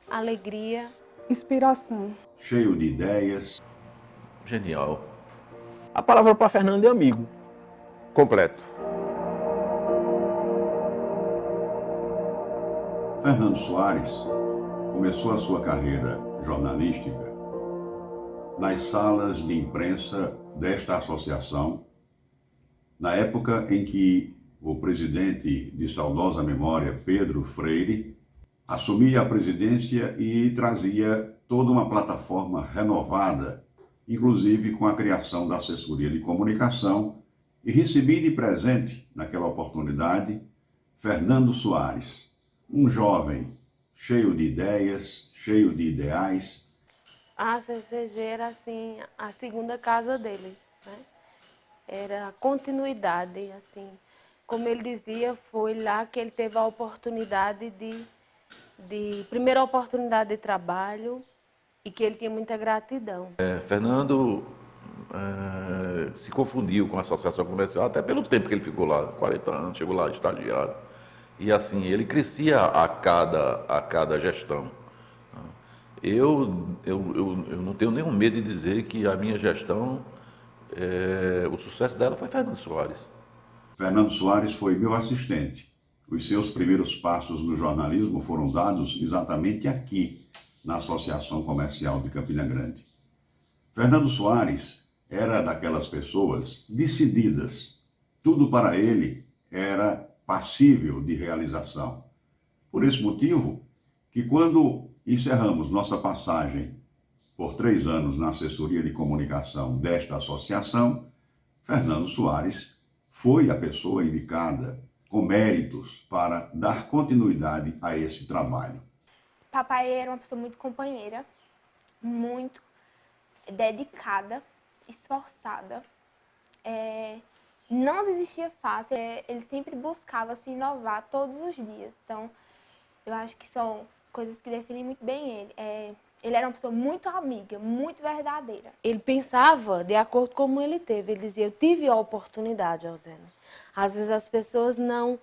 alegria, inspiração. Cheio de ideias. Genial. A palavra para Fernando é amigo. Completo. Fernando Soares começou a sua carreira jornalística nas salas de imprensa desta associação, na época em que o presidente de saudosa memória, Pedro Freire, assumia a presidência e trazia toda uma plataforma renovada, inclusive com a criação da assessoria de comunicação, e recebi de presente, naquela oportunidade, Fernando Soares, um jovem cheio de ideias, cheio de ideais. a CCG era assim, a segunda casa dele, né? Era a continuidade, assim. Como ele dizia, foi lá que ele teve a oportunidade primeira oportunidade de trabalho e que ele tinha muita gratidão. Fernando se confundiu com a associação comercial, até pelo tempo que ele ficou lá, 40 anos, chegou lá estagiário. E assim, ele crescia a cada gestão. Eu não tenho nenhum medo de dizer que a minha gestão, o sucesso dela foi Fernando Soares. Fernando Soares foi meu assistente. Os seus primeiros passos no jornalismo foram dados exatamente aqui, na Associação Comercial de Campina Grande. Fernando Soares era daquelas pessoas decididas. Tudo para ele era passível de realização. Por esse motivo, que quando encerramos nossa passagem por 3 anos na assessoria de comunicação desta associação, Fernando Soares foi a pessoa indicada com méritos para dar continuidade a esse trabalho. Papai era uma pessoa muito companheira, muito dedicada, esforçada, não desistia fácil, ele sempre buscava se inovar todos os dias. Então, eu acho que são coisas que definem muito bem ele. Ele era uma pessoa muito amiga, muito verdadeira. Ele pensava de acordo com como ele teve. Ele dizia, eu tive a oportunidade, Rosana. Às vezes as pessoas não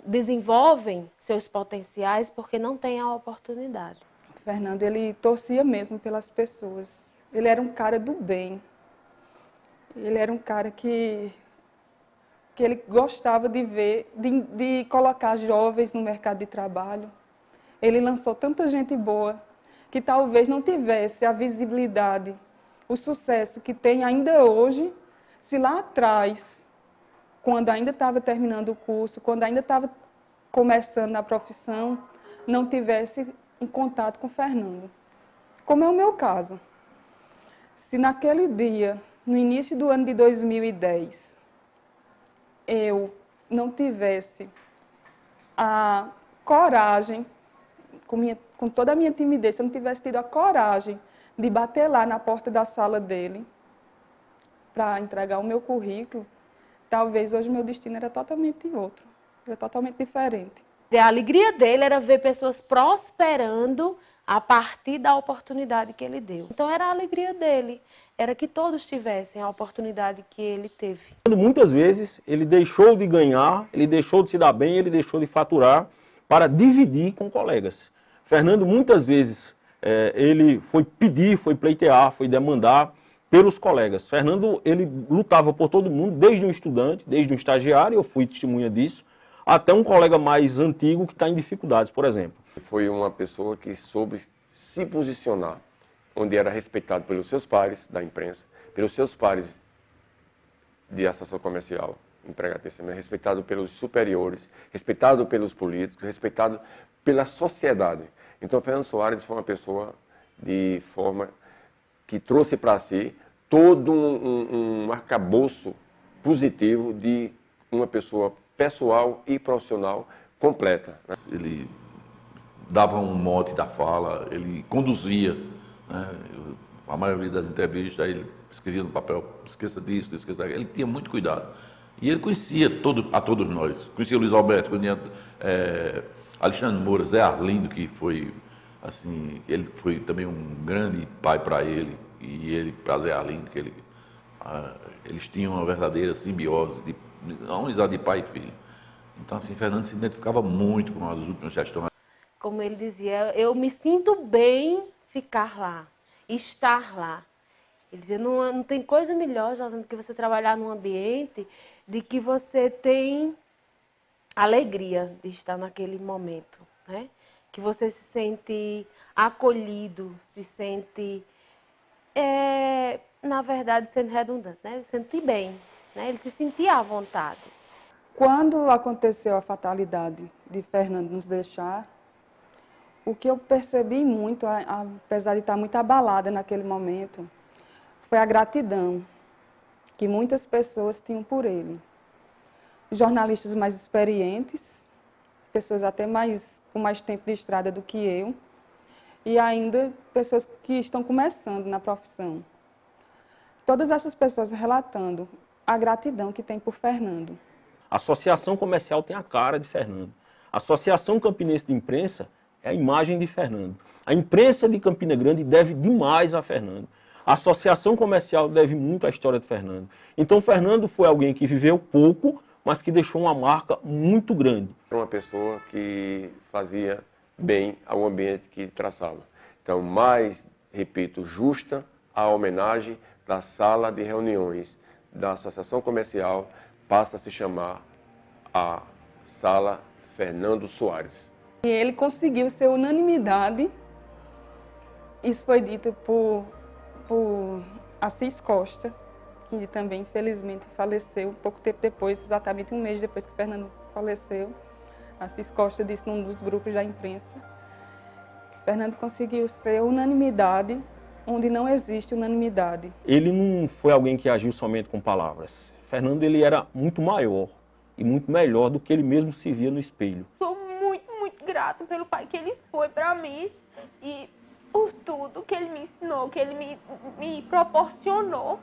desenvolvem seus potenciais porque não têm a oportunidade. O Fernando, ele torcia mesmo pelas pessoas. Ele era um cara do bem. Ele era um cara que ele gostava de ver, de colocar jovens no mercado de trabalho. Ele lançou tanta gente boa que talvez não tivesse a visibilidade, o sucesso que tem ainda hoje, se lá atrás, quando ainda estava terminando o curso, quando ainda estava começando na profissão, não tivesse em contato com o Fernando. Como é o meu caso. Se naquele dia, no início do ano de 2010, eu não tivesse a coragem, com toda a minha timidez, se eu não tivesse tido a coragem de bater lá na porta da sala dele para entregar o meu currículo, talvez hoje meu destino era totalmente outro, era totalmente diferente. A alegria dele era ver pessoas prosperando a partir da oportunidade que ele deu. Então era a alegria dele, era que todos tivessem a oportunidade que ele teve. Muitas vezes ele deixou de ganhar, ele deixou de se dar bem, ele deixou de faturar para dividir com colegas. Fernando muitas vezes ele foi pedir, foi pleitear, foi demandar pelos colegas. Fernando, ele lutava por todo mundo, desde um estudante, desde um estagiário, eu fui testemunha disso, até um colega mais antigo que está em dificuldades, por exemplo. Foi uma pessoa que soube se posicionar, onde era respeitado pelos seus pares da imprensa, pelos seus pares de associação comercial, empregatíssima, respeitado pelos superiores, respeitado pelos políticos, respeitado pela sociedade. Então, Fernando Soares foi uma pessoa de forma que trouxe para si todo um arcabouço positivo de uma pessoa pessoal e profissional completa. Ele dava um mote da fala, ele conduzia, né? A maioria das entrevistas ele escrevia no papel, esqueça disso, esqueça daquilo. Ele tinha muito cuidado. E ele conhecia a todos nós. Conhecia o Luiz Alberto, conhecia Alexandre Moura, Zé Arlindo, que foi, assim, ele foi também um grande pai para ele, e ele para Zé Arlindo, que eles tinham uma verdadeira simbiose, uma amizade de pai e filho. Então, assim, Fernando se identificava muito com as últimas gestões. como ele dizia, eu me sinto bem ficar lá, estar lá. Ele dizia, não tem coisa melhor, Josana, do que você trabalhar num ambiente de que você tem alegria de estar naquele momento, né? Que você se sente acolhido, se sente, na verdade, sendo redundante, né? Se sente bem, né? Ele se sentia à vontade. Quando aconteceu a fatalidade de Fernando nos deixar, o que eu percebi muito, apesar de estar muito abalada naquele momento, foi a gratidão que muitas pessoas tinham por ele. Jornalistas mais experientes, pessoas até com mais tempo de estrada do que eu, e ainda pessoas que estão começando na profissão. Todas essas pessoas relatando a gratidão que tem por Fernando. A Associação Comercial tem a cara de Fernando. A Associação Campinense de Imprensa é a imagem de Fernando. A imprensa de Campina Grande deve demais a Fernando. A Associação Comercial deve muito à história de Fernando. Então, Fernando foi alguém que viveu pouco, mas que deixou uma marca muito grande. Era uma pessoa que fazia bem ao ambiente que traçava. Então, mais, repito, justa a homenagem da sala de reuniões da Associação Comercial passa a se chamar a Sala Fernando Soares. E ele conseguiu ser unanimidade. Isso foi dito por Assis Costa, que também, infelizmente, faleceu pouco tempo depois, exatamente um mês depois que Fernando faleceu. Assis Costa disse num dos grupos da imprensa que Fernando conseguiu ser unanimidade onde não existe unanimidade. Ele não foi alguém que agiu somente com palavras. Fernando, ele era muito maior e muito melhor do que ele mesmo se via no espelho. Sou muito, muito grata pelo pai que ele foi para mim e por tudo que ele me ensinou, que ele me proporcionou.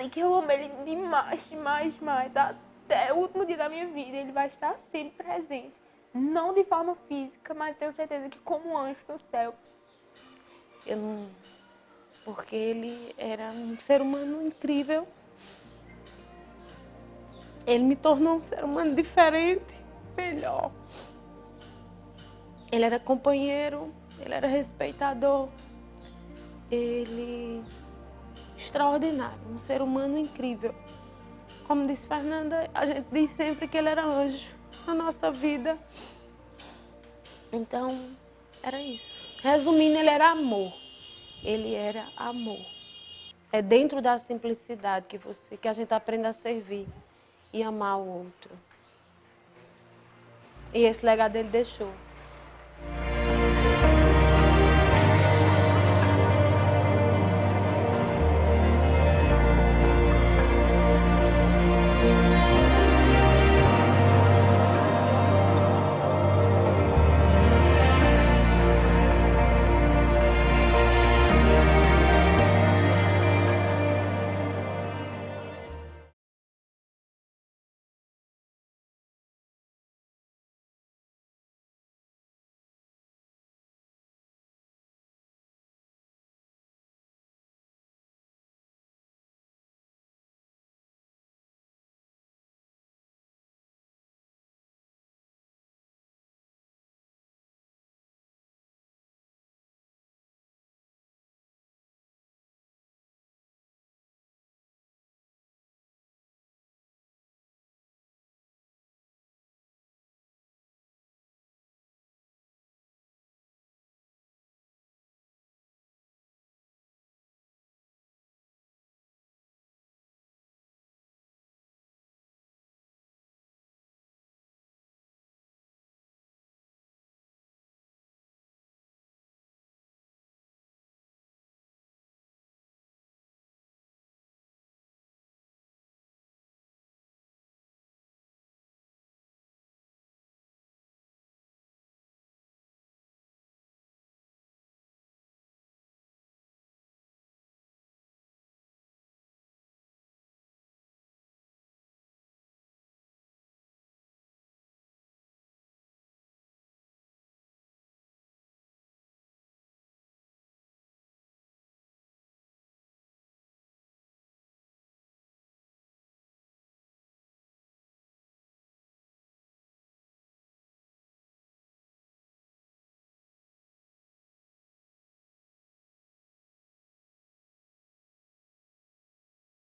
E que eu amo ele demais, demais, demais. Até o último dia da minha vida, ele vai estar sempre presente. Não de forma física, mas tenho certeza que como anjo no céu. Porque ele era um ser humano incrível. Ele me tornou um ser humano diferente, melhor. Ele era companheiro, ele era respeitador. Ele... extraordinário, um ser humano incrível. Como disse Fernanda, a gente diz sempre que ele era anjo na nossa vida. Então, era isso. Resumindo, ele era amor. Ele era amor. É dentro da simplicidade que a gente aprende a servir e amar o outro. E esse legado ele deixou.